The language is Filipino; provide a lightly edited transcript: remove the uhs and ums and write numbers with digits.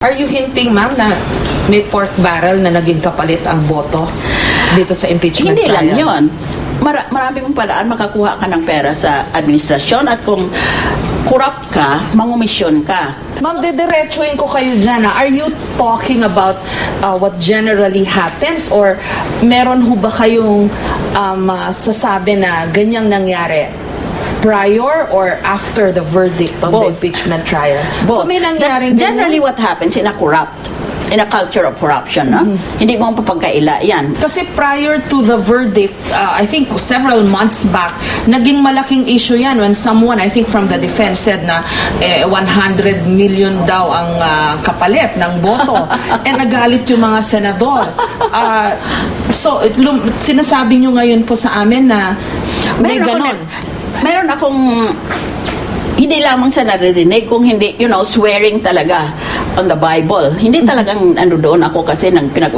Are you hinting, ma'am, na may pork barrel na naging kapalit ang boto dito sa impeachment Hindi trial? lang yun. Marami mong paraan makakuha ka ng pera sa administrasyon at kung corrupt ka, mangumisyon ka. Ma'am, didiretsuin ko kayo dyan. Are you talking about what generally happens or meron ho ba kayong sasabi na ganyang nangyari prior or after the verdict of the impeachment trial? So may nangyaring Generally what happens in a culture of corruption, no? Hindi mo papagkaila yan. Kasi prior to the verdict, I think several months back, naging malaking issue yan when someone, I think from the defense, said na 100 million daw ang kapalit ng boto. Nagalit yung mga senador. So, sinasabi nyo ngayon po sa amin na may ganon. Meron akong hindi lamang sa naririnig, kung hindi, swearing talaga on the Bible. Hindi talagang doon ako kasi nang pinag-usapan